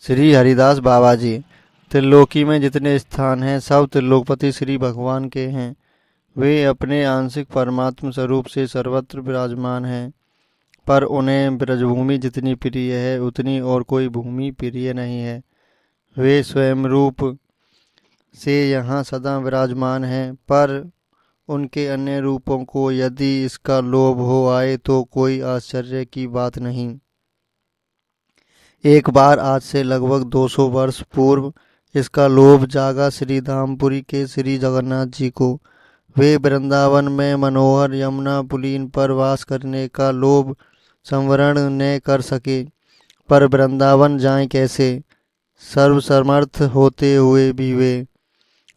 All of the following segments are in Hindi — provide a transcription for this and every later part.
श्री हरिदास बाबा जी। त्रिलोकी में जितने स्थान हैं सब त्रिलोकपति श्री भगवान के हैं। वे अपने आंशिक परमात्म स्वरूप से सर्वत्र विराजमान हैं, पर उन्हें ब्रजभूमि जितनी प्रिय है उतनी और कोई भूमि प्रिय नहीं है। वे स्वयं रूप से यहाँ सदा विराजमान हैं, पर उनके अन्य रूपों को यदि इसका लोभ हो आए तो कोई आश्चर्य की बात नहीं। एक बार आज से लगभग 200 वर्ष पूर्व इसका लोभ जागा श्री धामपुरी के श्री जगन्नाथ जी को। वे वृंदावन में मनोहर यमुना पुलीन पर वास करने का लोभ संवरण न कर सके, पर वृंदावन जाएं कैसे। सर्वसमर्थ होते हुए भी वे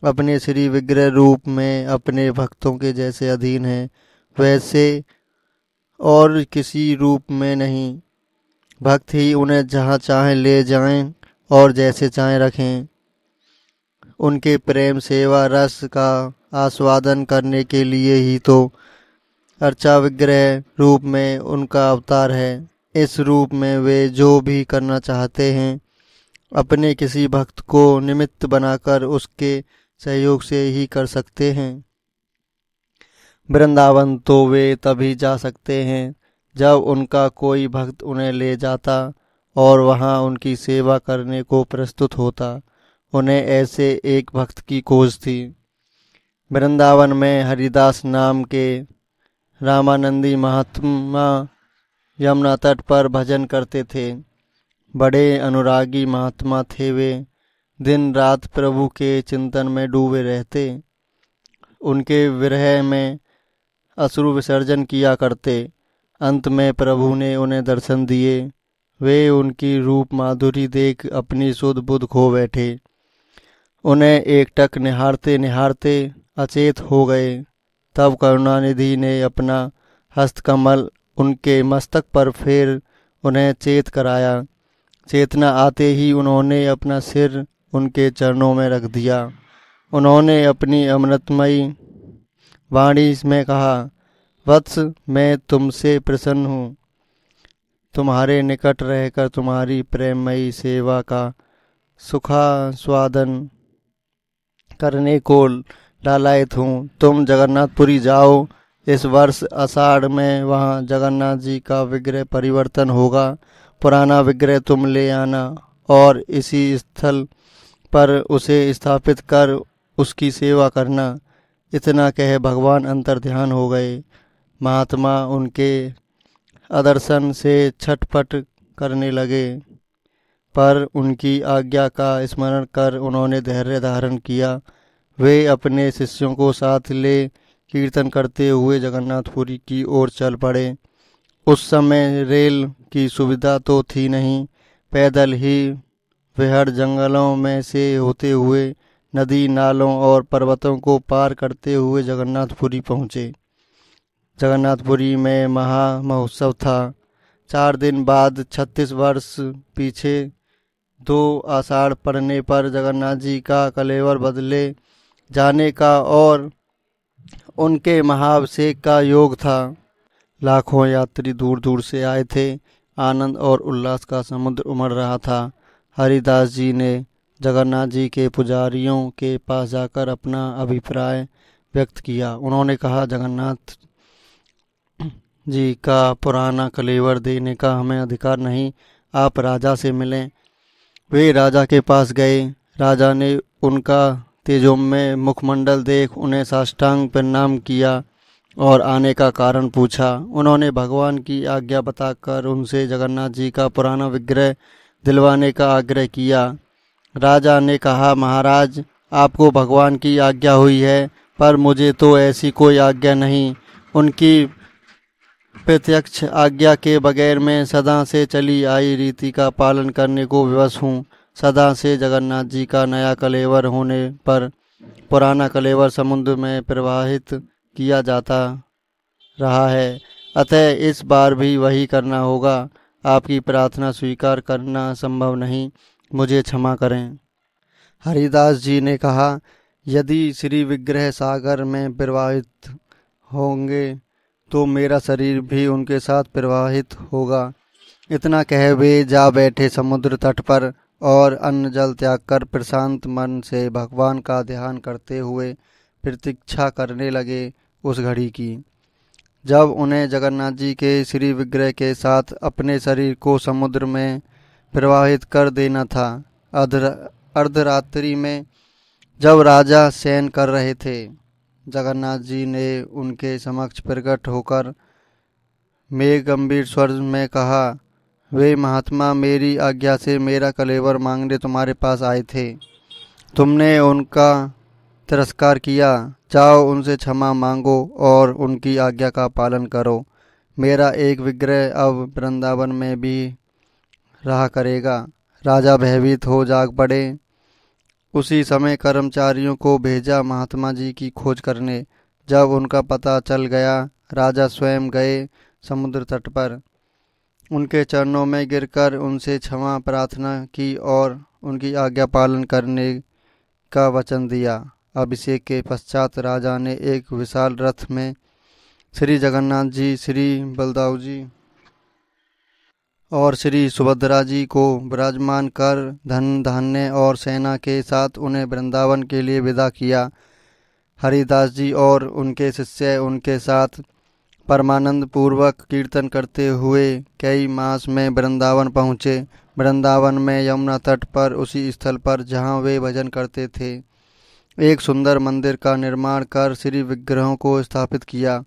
अपने श्री विग्रह रूप में अपने भक्तों के जैसे अधीन हैं, वैसे और किसी रूप में नहीं। भक्त ही उन्हें जहाँ चाहें ले जाएं और जैसे चाहें रखें। उनके प्रेम सेवा रस का आस्वादन करने के लिए ही तो अर्चा विग्रह रूप में उनका अवतार है। इस रूप में वे जो भी करना चाहते हैं अपने किसी भक्त को निमित्त बनाकर उसके सहयोग से ही कर सकते हैं। वृंदावन तो वे तभी जा सकते हैं जब उनका कोई भक्त उन्हें ले जाता और वहाँ उनकी सेवा करने को प्रस्तुत होता। उन्हें ऐसे एक भक्त की खोज थी। वृंदावन में हरिदास नाम के रामानंदी महात्मा यमुना तट पर भजन करते थे। बड़े अनुरागी महात्मा थे वे। दिन रात प्रभु के चिंतन में डूबे रहते। उनके विरह में अश्रु विसर्जन किया करते। अंत में प्रभु ने उन्हें दर्शन दिए। वे उनकी रूप माधुरी देख अपनी सुध बुध खो बैठे। उन्हें एकटक निहारते निहारते अचेत हो गए। तब करुणानिधि ने अपना हस्तकमल उनके मस्तक पर फेर उन्हें चेत कराया। चेतना आते ही उन्होंने अपना सिर उनके चरणों में रख दिया। उन्होंने अपनी अमृतमयी वाणी में कहा, वत्स, मैं तुमसे प्रसन्न हूँ। तुम्हारे निकट रहकर तुम्हारी प्रेममयी सेवा का सुखास्वादन करने को लालायित हूँ। तुम जगन्नाथपुरी जाओ। इस वर्ष आषाढ़ में वहाँ जगन्नाथ जी का विग्रह परिवर्तन होगा। पुराना विग्रह तुम ले आना और इसी स्थल पर उसे स्थापित कर उसकी सेवा करना। इतना कह भगवान अंतर्ध्यान हो गए। महात्मा उनके आदर्शन से छटपट करने लगे, पर उनकी आज्ञा का स्मरण कर उन्होंने धैर्य धारण किया। वे अपने शिष्यों को साथ ले कीर्तन करते हुए जगन्नाथपुरी की ओर चल पड़े। उस समय रेल की सुविधा तो थी नहीं। पैदल ही विहड़ जंगलों में से होते हुए नदी नालों और पर्वतों को पार करते हुए जगन्नाथपुरी पहुँचे। जगन्नाथपुरी में महा महोत्सव था। 4 दिन बाद 36 वर्ष पीछे 2 आषाढ़ पड़ने पर जगन्नाथ जी का कलेवर बदले जाने का और उनके महाअभिषेक का योग था। लाखों यात्री दूर दूर से आए थे। आनंद और उल्लास का समुद्र उमड़ रहा था। हरिदास जी ने जगन्नाथ जी के पुजारियों के पास जाकर अपना अभिप्राय व्यक्त किया। उन्होंने कहा, जगन्नाथ जी का पुराना कलेवर देने का हमें अधिकार नहीं। आप राजा से मिलें। वे राजा के पास गए। राजा ने उनका तेजोमय मुखमंडल देख उन्हें साष्टांग प्रणाम किया और आने का कारण पूछा। उन्होंने भगवान की आज्ञा बताकर उनसे जगन्नाथ जी का पुराना विग्रह दिलवाने का आग्रह किया। राजा ने कहा, महाराज, आपको भगवान की आज्ञा हुई है, पर मुझे तो ऐसी कोई आज्ञा नहीं। उनकी प्रत्यक्ष आज्ञा के बगैर मैं सदा से चली आई रीति का पालन करने को विवश हूँ। सदा से जगन्नाथ जी का नया कलेवर होने पर पुराना कलेवर समुद्र में प्रवाहित किया जाता रहा है, अतः इस बार भी वही करना होगा। आपकी प्रार्थना स्वीकार करना संभव नहीं। मुझे क्षमा करें। हरिदास जी ने कहा, यदि श्री विग्रह सागर में प्रवाहित होंगे तो मेरा शरीर भी उनके साथ प्रवाहित होगा। इतना कह वे जा बैठे समुद्र तट पर। और अन्न जल त्याग कर प्रशांत मन से भगवान का ध्यान करते हुए प्रतीक्षा करने लगे उस घड़ी की जब उन्हें जगन्नाथ जी के श्री विग्रह के साथ अपने शरीर को समुद्र में प्रवाहित कर देना था। अर्धरात्रि में जब राजा शयन कर रहे थे, जगन्नाथ जी ने उनके समक्ष प्रकट होकर मेघ गंभीर स्वर में कहा, वे महात्मा मेरी आज्ञा से मेरा कलेवर मांगने तुम्हारे पास आए थे। तुमने उनका तिरस्कार किया। जाओ उनसे क्षमा मांगो और उनकी आज्ञा का पालन करो। मेरा एक विग्रह अब वृंदावन में भी रहा करेगा। राजा भयभीत हो जाग पड़े। उसी समय कर्मचारियों को भेजा महात्मा जी की खोज करने। जब उनका पता चल गया, राजा स्वयं गए समुद्र तट पर। उनके चरणों में गिरकर उनसे क्षमा प्रार्थना की और उनकी आज्ञा पालन करने का वचन दिया। अभिषेक के पश्चात राजा ने एक विशाल रथ में श्री जगन्नाथ जी, श्री बलदाऊ जी और श्री सुभद्रा जी को विराजमान कर धन धान्य और सेना के साथ उन्हें वृंदावन के लिए विदा किया। हरिदास जी और उनके शिष्य उनके साथ परमानंद पूर्वक कीर्तन करते हुए कई मास में वृंदावन पहुँचे। वृंदावन में यमुना तट पर उसी स्थल पर जहाँ वे भजन करते थे एक सुंदर मंदिर का निर्माण कर श्री विग्रहों को स्थापित किया।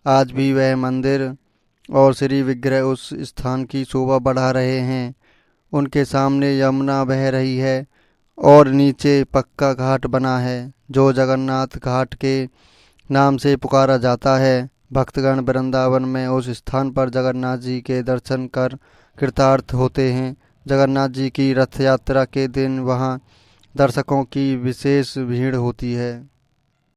आज भी वह मंदिर और श्री विग्रह उस स्थान की शोभा बढ़ा रहे हैं। उनके सामने यमुना बह रही है और नीचे पक्का घाट बना है जो जगन्नाथ घाट के नाम से पुकारा जाता है। भक्तगण वृंदावन में उस स्थान पर जगन्नाथ जी के दर्शन कर कृतार्थ होते हैं। जगन्नाथ जी की रथ यात्रा के दिन वहाँ दर्शकों की विशेष भीड़ होती है।